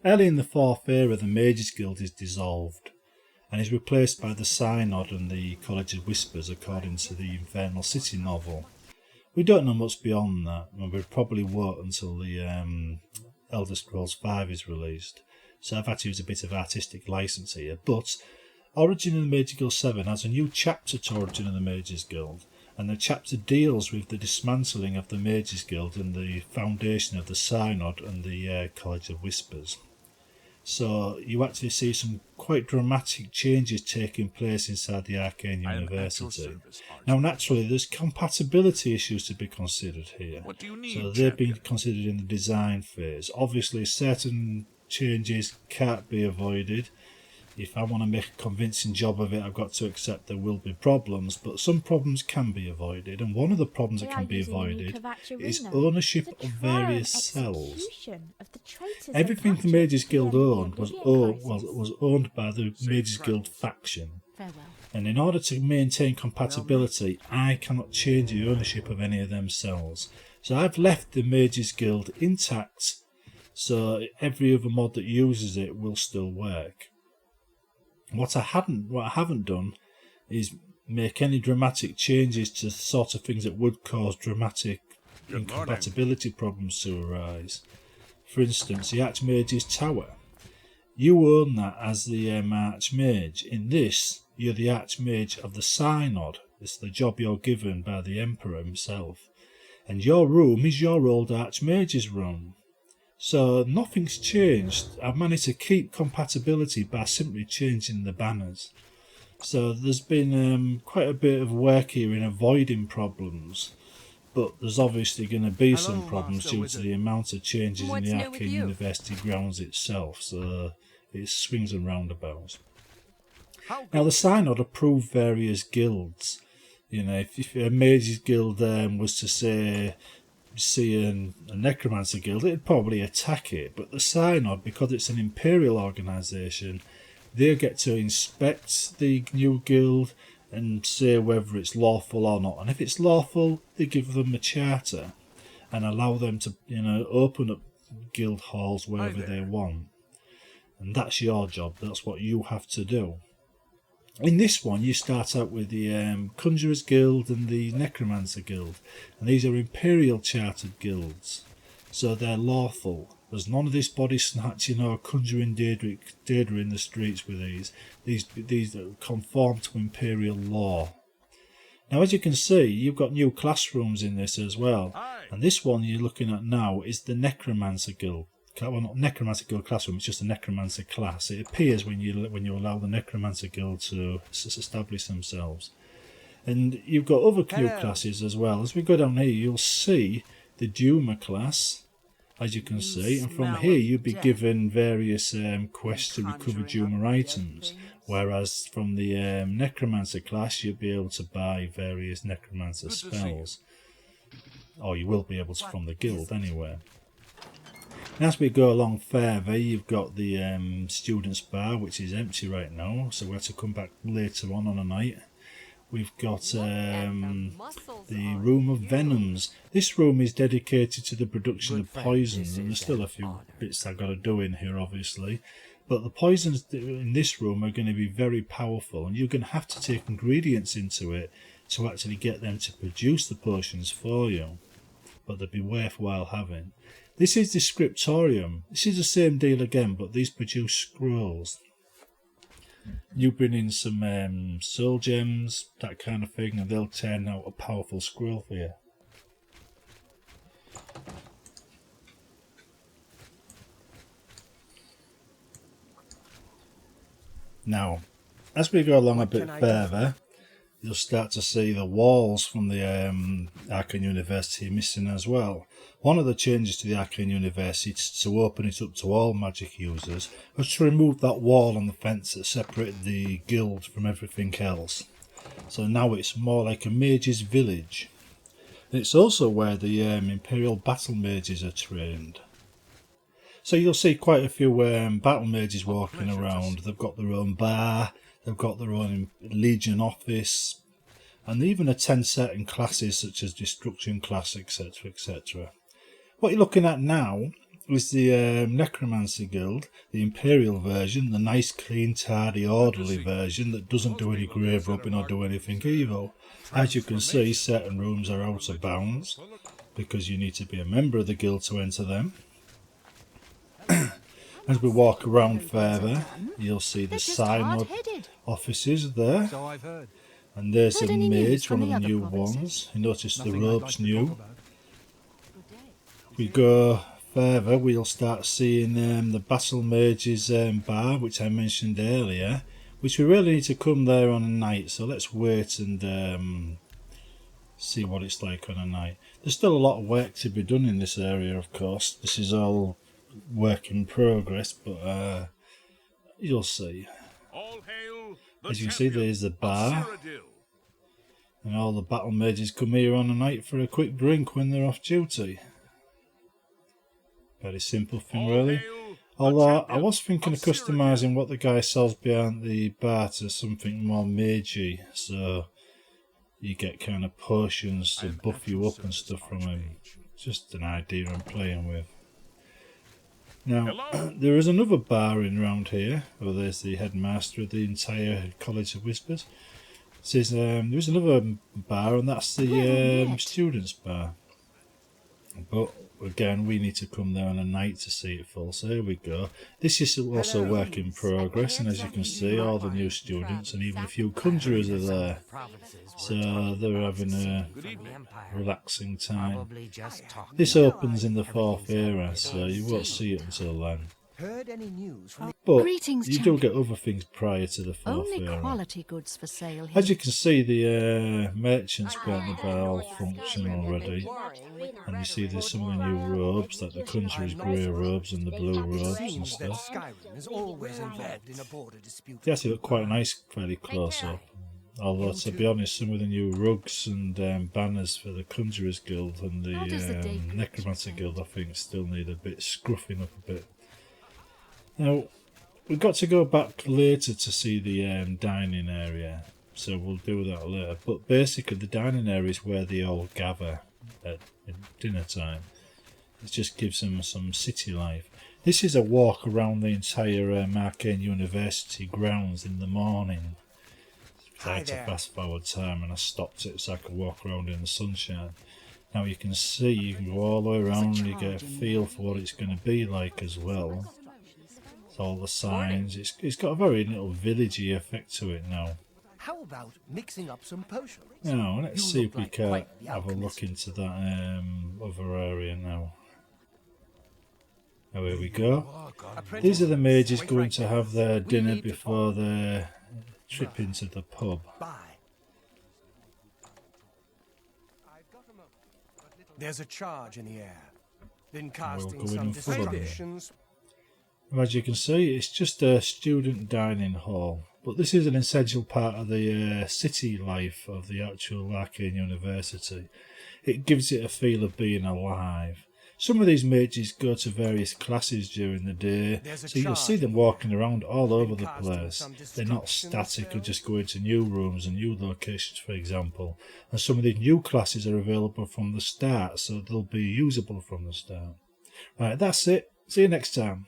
Early in the 4th era, the Mages Guild is dissolved and is replaced by the Synod and the College of Whispers, according to the Infernal City novel. We don't know much beyond that, and we probably won't until the Elder Scrolls V is released. So I've had to use a bit of artistic license here, but Origin of the Mages Guild 7 has a new chapter to Origin of the Mages Guild, and the chapter deals with the dismantling of the Mages Guild and the foundation of the Synod and the College of Whispers. So you actually see some quite dramatic changes taking place inside the Arcane University. Now naturally there's compatibility issues to be considered here. What do you need, So they've been champion? considered in the design phase. Obviously certain changes can't be avoided. If I want to make a convincing job of it, I've got to accept there will be problems, but some problems can be avoided, and one of the problems that can be avoided is ownership of various cells. Everything the Mages Guild owned was owned by the Mages Guild faction, and in order to maintain compatibility, I cannot change the ownership of any of them cells. So I've left the Mages Guild intact, so every other mod that uses it will still work. What I haven't done is make any dramatic changes to the sort of things that would cause dramatic incompatibility problems to arise. For instance, the Archmage's Tower. You own that as the Archmage. In this, you're the Archmage of the Synod. It's the job you're given by the Emperor himself. And your room is your old Archmage's room. So nothing's changed. I've managed to keep compatibility by simply changing the banners. So there's been quite a bit of work here in avoiding problems, but there's obviously going to be some problems due to the amount of changes in the Arcane University grounds itself, so it swings and roundabouts. Now the Synod approved various guilds. You know, if a Mages Guild was to see a Necromancer Guild, it'd probably attack it, but the Synod, because it's an imperial organisation, they get to inspect the new guild and say whether it's lawful or not, and if it's lawful, they give them a charter and allow them to, open up guild halls wherever they want. And that's your job, that's what you have to do. In this one, you start out with the Conjurer's Guild and the Necromancer Guild, and these are imperial chartered guilds, so they're lawful. There's none of this body snatching or conjuring Deirdre in the streets with these. These conform to imperial law. Now, as you can see, you've got new classrooms in this as well, and this one you're looking at now is the Necromancer Guild. Well, not Necromancer Guild classroom, it's just a Necromancer class. It appears when you allow the Necromancer Guild to establish themselves. And you've got other new classes as well. As we go down here, you'll see the Duma class, as you can see, and from here you'll be given various quests to recover Duma items, whereas from the Necromancer class you'll be able to buy various Necromancer spells. Or you will be able to from the guild anyway. As we go along further, you've got the Students' Bar, which is empty right now, so we'll have to come back later on a night. We've got the Room of Venoms. This room is dedicated to the production of poisons, and there's still a few bits I've got to do in here, obviously. But the poisons in this room are going to be very powerful, and you're going to have to take ingredients into it to actually get them to produce the potions for you. But they'd be worthwhile having. This is the Scriptorium. This is the same deal again, but these produce scrolls. You bring in some soul gems, that kind of thing, and they'll turn out a powerful scroll for you. Now, as we go along a bit further, you'll start to see the walls from the Arcane University missing as well. One of the changes to the Arcane University to open it up to all magic users was to remove that wall on the fence that separated the guild from everything else. So now it's more like a mage's village. And it's also where the Imperial battle mages are trained. So you'll see quite a few battle mages walking around. They've got their own bar, they've got their own Legion office, and they even attend certain classes such as Destruction class, etc, etc. What you're looking at now was the Necromancy Guild, the Imperial version, the nice, clean, tidy, orderly version that doesn't do any grave robbing or do anything evil. As you can see, certain rooms are out of bounds because you need to be a member of the guild to enter them. As we walk around further, you'll see the Synod offices there. And there's a mage, one of the new ones. You notice the robe's new. If we go further, we'll start seeing the Battle Mage's bar, which I mentioned earlier, which we really need to come there on a night. So let's wait and see what it's like on a night. There's still a lot of work to be done in this area, of course. This is all work in progress, but you'll see. As you can see, there's the bar, and all the battle mages come here on a night for a quick drink when they're off duty. Very simple thing, really. Although I was thinking of customising what the guy sells behind the bar to something more magey, so you get kind of potions to buff you up and stuff from him. Just an idea I'm playing with. Now, there is another bar in round here. Oh, there's the headmaster of the entire College of Whispers. It says there's another bar, and that's the students' bar. But again, we need to come there on a night to see it full. So here we go. This is also work in progress, and as you can see, all the new students and even a few conjurers are there. So they're having a relaxing time. This opens in the 4th era, so you won't see it until then. But you do get other things prior to the 4th era. Quality goods for sale here. As you can see, the merchants behind the bar all function already. And you see there's some of the new robes, like the conjurer's grey robes and the blue robes and stuff. They actually look quite nice fairly close up. Although, to be honest, some of the new rugs and banners for the Conjurer's Guild and the Necromancer Guild, I think, still need a bit scruffing up a bit. Now, we've got to go back later to see the dining area, so we'll do that later. But basically, the dining area is where they all gather at dinner time. It just gives them some city life. This is a walk around the entire Arcane University grounds in the morning. I had to fast forward time and I stopped it so I could walk around in the sunshine. Now you can see, you can go all the way around and you get a feel for what it's going to be like as well. It's all the signs. It's got a very little villagey effect to it now. How about mixing up some potions? Now let's see if we can have a look into that other area now. Now here we go. These are the mages going to have their dinner before their trip into the pub. There's a charge in the air. Been casting We'll go in some and follow me. distractions. As you can see, it's just a student dining hall, but this is an essential part of the city life of the actual Arcane University. It gives it a feel of being alive. Some of these mages go to various classes during the day, so you'll see them walking around all over the place. They're not static or just going to new rooms and new locations, for example. And some of the new classes are available from the start, so they'll be usable from the start. Right, that's it. See you next time.